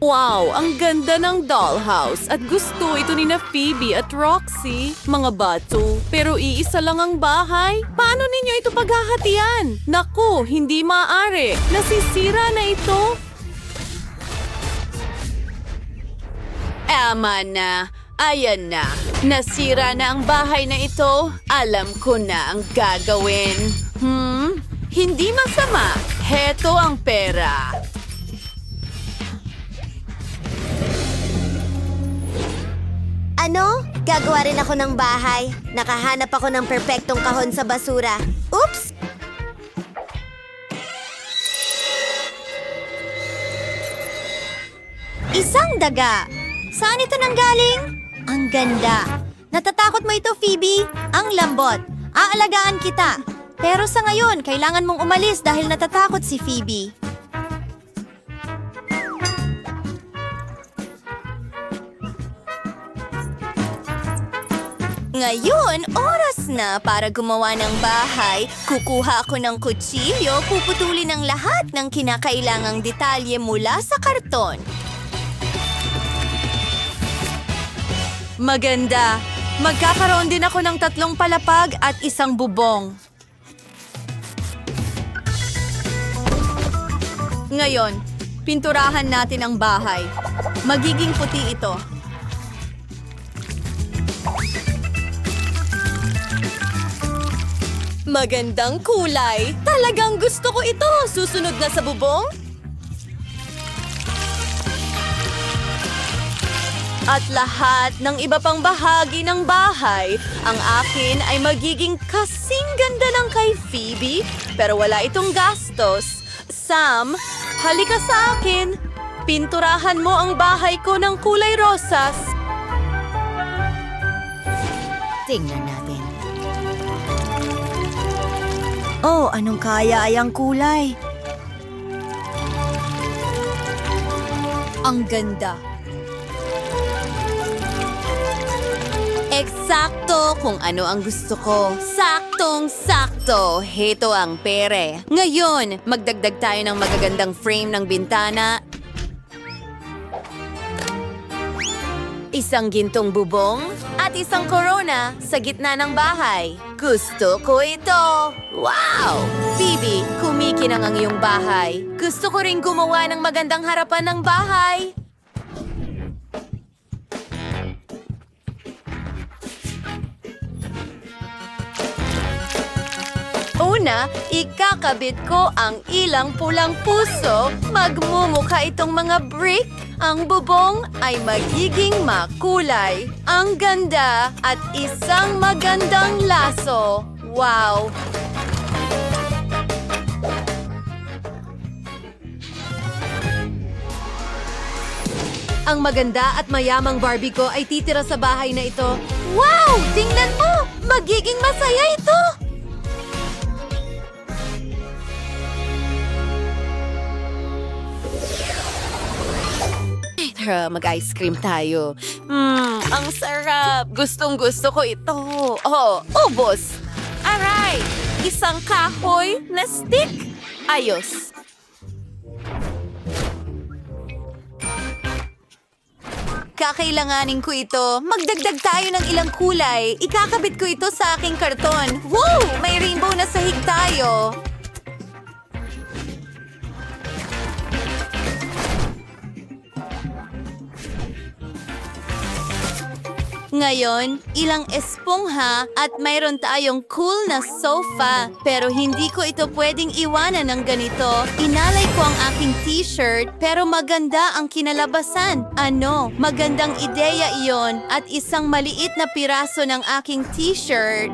Wow, ang ganda ng dollhouse at gusto ito ni na Phoebe at Roxy. Mga bato, pero iisa lang ang bahay. Paano ninyo ito paghahatian? Naku, hindi maaari. Nasisira na ito. Ama na, ayan na. Nasira na ang bahay na ito. Alam ko na ang gagawin. Hindi masama. Heto ang pera. Ano? Gagawa rin ako ng bahay. Nakahanap ako ng perpektong kahon sa basura. Oops! Isang daga. Saan ito nanggaling? Ang ganda. Natatakot mo ito, Phoebe? Ang lambot. Aalagaan kita. Pero sa ngayon, kailangan mong umalis dahil natatakot si Phoebe. Ngayon, oras na para gumawa ng bahay. Kukuha ako ng kutsilyo, puputulin ang lahat ng kinakailangang detalye mula sa karton. Maganda. Magkakaroon din ako ng 3 palapag at 1 bubong. Ngayon, pinturahan natin ang bahay. Magiging puti ito. Magandang kulay. Talagang gusto ko ito. Susunod na sa bubong. At lahat ng iba pang bahagi ng bahay, ang akin ay magiging kasing ganda ng kay Phoebe, pero wala itong gastos. Sam, halika sa akin. Pinturahan mo ang bahay ko ng kulay rosas. Tingnan natin. Oh, anong kaya ay ang kulay? Ang ganda. Eksakto kung ano ang gusto ko. Saktong-sakto. Heto ang pere. Ngayon, magdagdag tayo ng magagandang frame ng bintana. Isang gintong bubong at isang corona sa gitna ng bahay. Gusto ko ito! Wow! Phoebe, kumikinang ang iyong bahay. Gusto ko rin gumawa ng magandang harapan ng bahay. Una, ikakabit ko ang ilang pulang puso. Magmumukha itong mga brick. Ang bubong ay magiging makulay. Ang ganda at isang magandang laso. Wow! Ang maganda at mayamang Barbie ko ay titira sa bahay na ito. Wow! Tingnan mo! Magiging masaya ito! Tara, mag-ice cream tayo. Ang sarap. Gustong-gusto ko ito. Oh, ubos. Aray! Isang kahoy na stick. Ayos. Kakailanganin ko ito. Magdagdag tayo ng ilang kulay. Ikakabit ko ito sa aking karton. Woo! May rainbow na sahig tayo. Ngayon, ilang espongha at mayroon tayong cool na sofa. Pero hindi ko ito pwedeng iwanan ng ganito. Inalay ko ang aking t-shirt pero maganda ang kinalabasan. Ano, magandang ideya iyon at isang maliit na piraso ng aking t-shirt.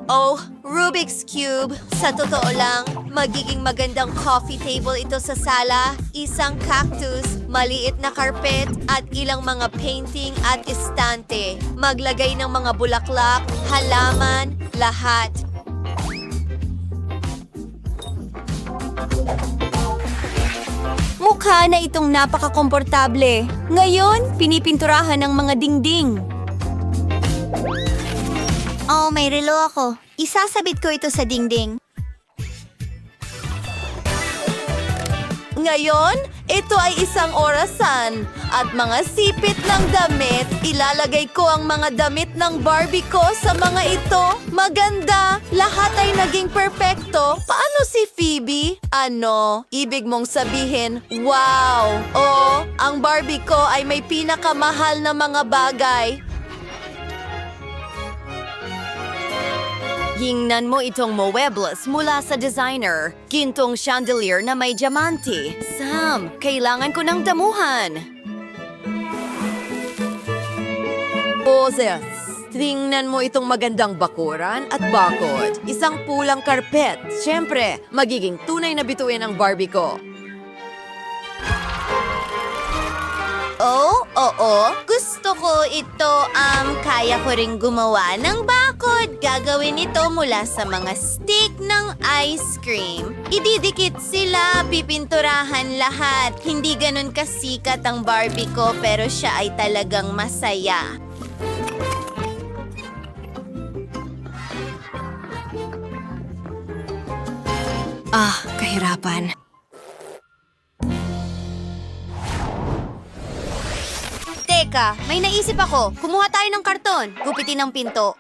Oh, Rubik's Cube. Sa totoo lang, magiging magandang coffee table ito sa sala. Isang cactus, maliit na carpet, at ilang mga painting at estante. Maglagay ng mga bulaklak, halaman, lahat. Mukha na itong napaka-komportable. Ngayon, pinipinturahan ng mga dingding. Oh, may relo ako. Isasabit ko ito sa dingding. Ngayon, ito ay isang orasan. At mga sipit ng damit, ilalagay ko ang mga damit ng Barbie ko sa mga ito. Maganda! Lahat ay naging perpekto. Paano si Phoebe? Ano? Ibig mong sabihin, wow! O, ang Barbie ko ay may pinakamahal na mga bagay. Hingnan mo itong muebles mula sa designer. Gintong chandelier na may diamante. Sam, kailangan ko ng damuhan. Boses, tingnan mo itong magandang bakuran at bakod. Isang pulang karpet. Siyempre, magiging tunay na bituin ang Barbie ko. Oh, oo. Gusto ko ito. Kaya ko ring gumawa ng bakod. Gagawin ito mula sa mga stick ng ice cream. Ididikit sila, pipinturahan lahat. Hindi ganun kasikat ang Barbie ko, pero siya ay talagang masaya. Kahirapan. Teka, may naisip ako. Kumuha tayo ng karton. Gupitin ang pinto.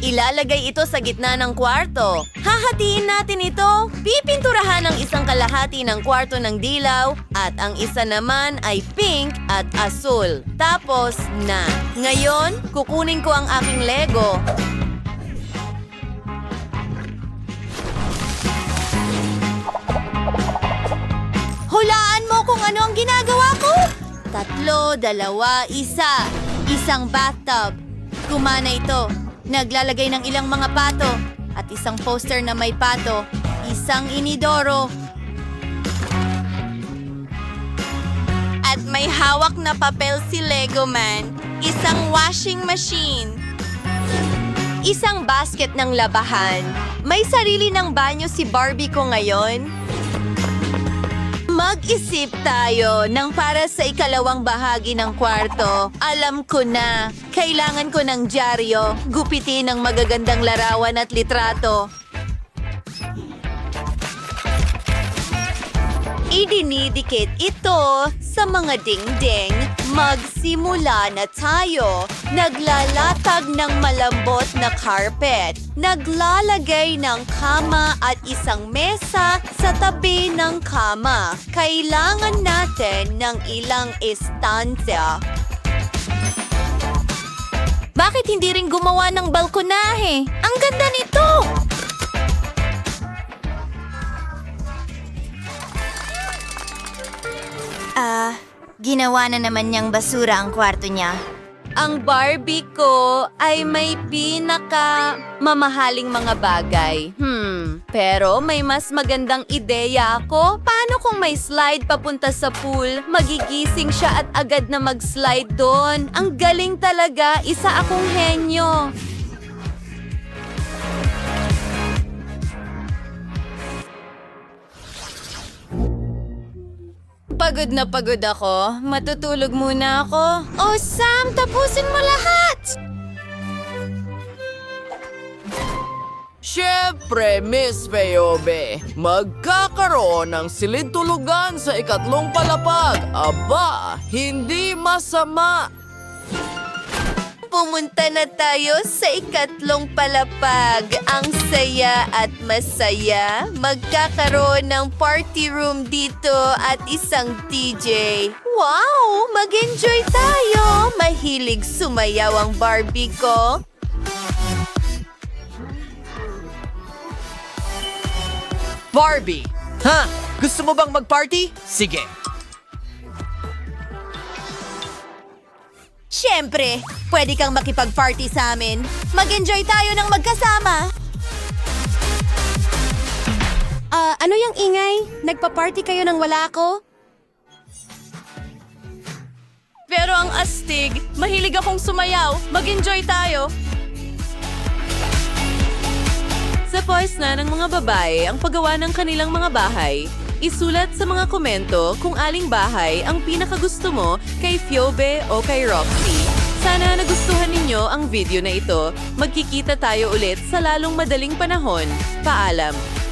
Ilalagay ito sa gitna ng kwarto. Hahatiin natin ito. Pipinturahan ang isang kalahati ng kwarto ng dilaw at ang isa naman ay pink at asul. Tapos na. Ngayon, kukunin ko ang aking Lego. Hulaan mo kung ano ang ginagawa ko. 3, 2, 1. Isang bathtub. Gumana ito. Naglalagay ng ilang mga pato. At isang poster na may pato. Isang inidoro. At may hawak na papel si Lego Man. Isang washing machine. Isang basket ng labahan. May sarili ng banyo si Barbie ko ngayon. Mag-isip tayo ng para sa ikalawang bahagi ng kwarto. Alam ko na, kailangan ko ng dyaryo, gupitin ng magagandang larawan at litrato. Idinidikit ito sa mga dingding. Magsimula na tayo. Naglalatag ng malambot na carpet. Naglalagay ng kama at isang mesa sa tabi ng kama. Kailangan natin ng ilang estansya. Bakit hindi rin gumawa ng balkonahe? Ang ganda nito! Ginawa na naman niyang basura ang kwarto niya. Ang Barbie ko ay may mamahaling mga bagay. Pero may mas magandang ideya ako. Paano kung may slide papunta sa pool? Magigising siya at agad na mag-slide doon. Ang galing talaga. Isa akong henyo. Pagod na pagod ako. Matutulog muna ako. Oh, Sam! Tapusin mo lahat! Siyempre, Miss Feyobe, magkakaroon ng silid-tulugan sa ikatlong palapag. Aba, hindi masama. Pumunta na tayo sa ikatlong palapag. Ang saya at masaya. Magkakaroon ng party room dito at isang DJ. Wow! Mag-enjoy tayo! Mahilig sumayaw ang Barbie ko. Barbie! Ha? Gusto mo bang mag-party? Sige. Siyempre, pwede kang makipag-party sa amin. Mag-enjoy tayo ng magkasama. Ano yung ingay? Nagpa-party kayo nang wala ako? Pero ang astig, mahilig akong sumayaw. Mag-enjoy tayo. Sa voice na ng mga babae ang paggawa ng kanilang mga bahay. Isulat sa mga komento kung aling bahay ang pinakagusto mo kay Fiobe o kay Roxy. Sana nagustuhan ninyo ang video na ito. Magkikita tayo ulit sa lalong madaling panahon. Paalam!